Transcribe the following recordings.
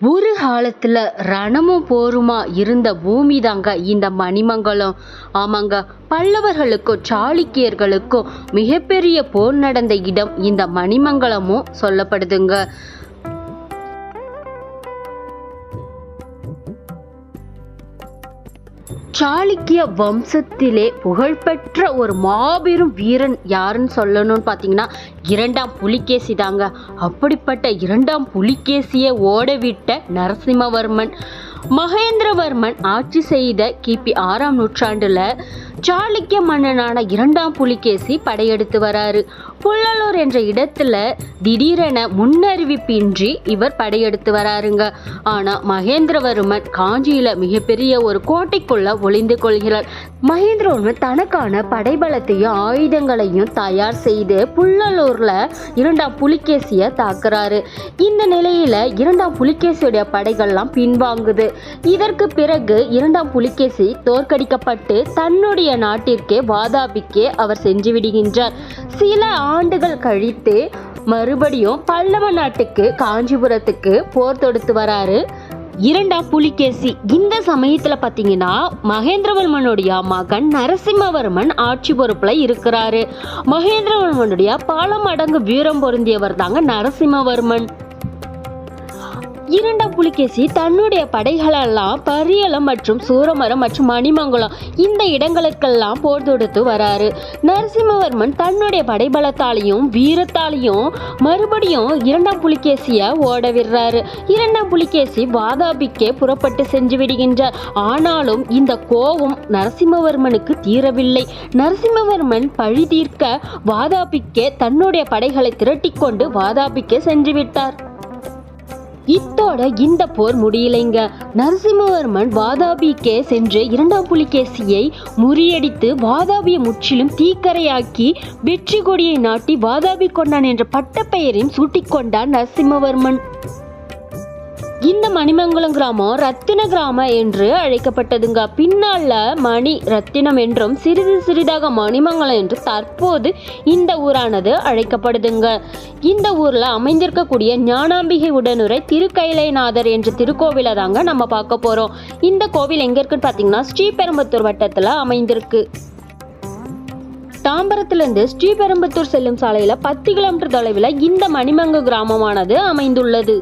ஒரு காலத்துல ரணமும் போருமா இருந்த பூமி தாங்க இந்த மணிமங்கலம். ஆமாங்க, பல்லவர்களுக்கும் சாளுக்கியர்களுக்கும் மிகப்பெரிய போர் நடந்த இடம் இந்த மணிமங்கலமும் சொல்லப்படுதுங்க. சாளுக்கிய வம்சத்திலே புகழ்பெற்ற ஒரு மாபெரும் வீரன் யாருன்னு சொல்லணும்னு பார்த்தீங்கன்னா இரண்டாம் புலிகேசி தாங்க. அப்படிப்பட்ட இரண்டாம் புலிகேசியை ஓடவிட்ட நரசிம்மவர்மன். மகேந்திரவர்மன் ஆட்சி செய்த கிபி 6ஆம் நூற்றாண்டுல சாளுக்கிய மன்னனான இரண்டாம் புலிகேசி படையெடுத்து வராரு. புள்ளலூர் என்ற இடத்துல திடீரென முன்னறிவிப்பின்றி இவர் படையெடுத்து வராருங்க. ஆனா மகேந்திரவர்மன் காஞ்சியில மிகப்பெரிய ஒரு கோட்டைக்குள்ள ஒளிந்து கொள்கிறார். மகேந்திரவர்மன் தனக்கான படைபலத்தையும் ஆயுதங்களையும் தயார் செய்து புள்ளலூர்ல இரண்டாம் புலிகேசிய தாக்குறாரு. இந்த நிலையில இரண்டாம் புலிகேசியுடைய படைகள்லாம் பின்வாங்குது. இதற்கு பிறகு இரண்டாம் புலிகேசி தோற்கடிக்கப்பட்டு தன்னுடைய நாட்டிற்கே வாதாபிக்கே அவர் சென்று விடுகின்றார். சில ஆண்டுகள் கழித்து மறுபடியும் பல்லவ நாட்டுக்கு காஞ்சிபுரத்துக்கு போர் தொடுத்து வராரு இரண்டாம் புலிகேசி. இந்த சமயத்துல பாத்தீங்கன்னா மகேந்திரவர்மனுடைய மகன் நரசிம்மவர்மன் ஆட்சி பொறுப்புல இருக்கிறாரு. மகேந்திரவர்மனுடைய பல மடங்கு வீரம் பொருந்தியவர் தாங்க நரசிம்மவர்மன். இரண்டாம் புலிகேசி தன்னுடைய படைகளெல்லாம் பரியலம் மற்றும் சூரமரம் மற்றும் மணிமங்கலம் இந்த இடங்களுக்கெல்லாம் போர் தொடுத்து வராரு. நரசிம்மவர்மன் தன்னுடைய படைபலத்தாலையும் வீரத்தாலையும் மறுபடியும் இரண்டாம் புலிகேசிய ஓட விடுறாரு. இரண்டாம் புலிகேசி வாதாபிக்கே புறப்பட்டு சென்று விடுகின்றார். ஆனாலும் இந்த கோபம் நரசிம்மவர்மனுக்கு தீரவில்லை. நரசிம்மவர்மன் பழி தீர்க்க வாதாபிக்கே தன்னுடைய படைகளை திரட்டிக் கொண்டு வாதாபிக்கே சென்று விட்டார். இத்தோட இந்த போர் முடியலைங்க. நரசிம்மவர்மன் வாதாபிக்கே சென்று இரண்டாம் புலிகேசியை முறியடித்து வாதாபியை முற்றிலும் தீக்கரையாக்கி வெற்றி கொடியை நாட்டி வாதாபி கொண்டான் என்ற பட்டப்பெயரையும் சூட்டிக்கொண்டார் நரசிம்மவர்மன். இந்த மணிமங்கலம் கிராமம் ரத்தின கிராமம் என்று அழைக்கப்பட்டதுங்க. பின்னால மணி ரத்தினம் என்றும் சிறிது சிறிதாக மணிமங்கலம் என்று தற்போது இந்த ஊரானது அழைக்கப்படுதுங்க. இந்த ஊர்ல அமைந்திருக்கக்கூடிய ஞானாம்பிகை உடனுரை திருக்கைலைநாதர் என்ற திருக்கோவிலை தாங்க நம்ம பார்க்க போறோம். இந்த கோவில் எங்க இருக்குன்னு பாத்தீங்கன்னா ஸ்ரீபெரும்புத்தூர் வட்டத்துல அமைந்திருக்கு. தாம்பரத்திலிருந்து ஸ்ரீபெரும்புத்தூர் செல்லும் சாலையில 10 கிலோமீட்டர் தொலைவில் இந்த மணிமங்க கிராமமானது அமைந்துள்ளது.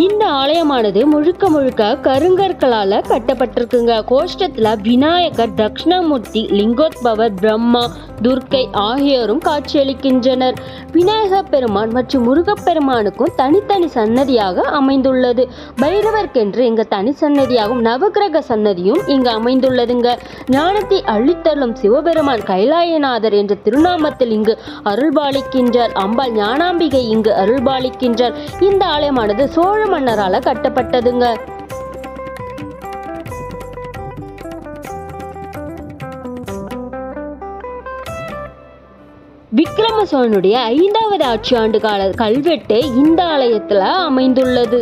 இந்த ஆலயமானது முழுக்க முழுக்க கருங்கற்களால கட்டப்பட்டிருக்குங்க. கோஷ்டத்துல விநாயகர், தட்சிணாமூர்த்தி, லிங்கோத்பவர், பிரம்மா, துர்க்கை ஆகியோரும் காட்சியளிக்கின்றனர். விநாயகர் பெருமான் மற்றும் முருகப்பெருமானுக்கும் தனித்தனி சன்னதியாக அமைந்துள்ளது. பைரவர்க்கென்று இங்கு தனி சன்னதியாகவும் நவகிரக சன்னதியும் இங்கு அமைந்துள்ளதுங்க. ஞானத்தை அள்ளித்தள்ளும் சிவபெருமான் கைலாயநாதர் என்ற திருநாமத்தில் இங்கு அருள்பாலிக்கின்றார். அம்பாள் ஞானாம்பிகை இங்கு அருள்பாலிக்கின்றார். இந்த ஆலயமானது சோழ மன்னரால கட்டப்பட்டதுங்க. விக்ரம சோழனுடைய 5வது ஆட்சி ஆண்டு கால கல்வெட்டு இந்த ஆலயத்துல அமைந்துள்ளது.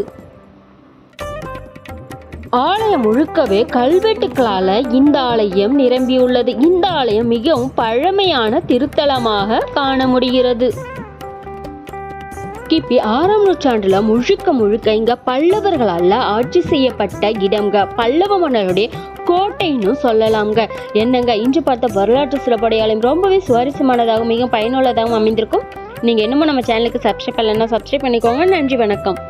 ஆலயம் முழுக்கவே கல்வெட்டுக்களால இந்த ஆலயம் நிரம்பியுள்ளது. இந்த ஆலயம் மிகவும் பழமையான திருத்தலமாக காண முடிகிறது. கிபி 6ஆம் நூற்றாண்டுல முழுக்க முழுக்க இங்க பல்லவர்களால ஆட்சி செய்யப்பட்ட இடம்ங்க. பல்லவ மன்னருடைய கோட்டைன்னு சொல்லலாம்ங்க. என்னங்க, இன்று பார்த்த வரலாற்று சிறப்படையாளம் ரொம்பவே சுவாரஸ்யமானதாகவும் மிகவும் பயனுள்ளதாகவும் அமைந்திருக்கும். நீங்க என்னமோ நம்ம சேனலுக்கு சப்ஸ்கிரைப் பண்ணலன்னா சப்ஸ்கிரைப் பண்ணிக்கோங்க. நன்றி, வணக்கம்.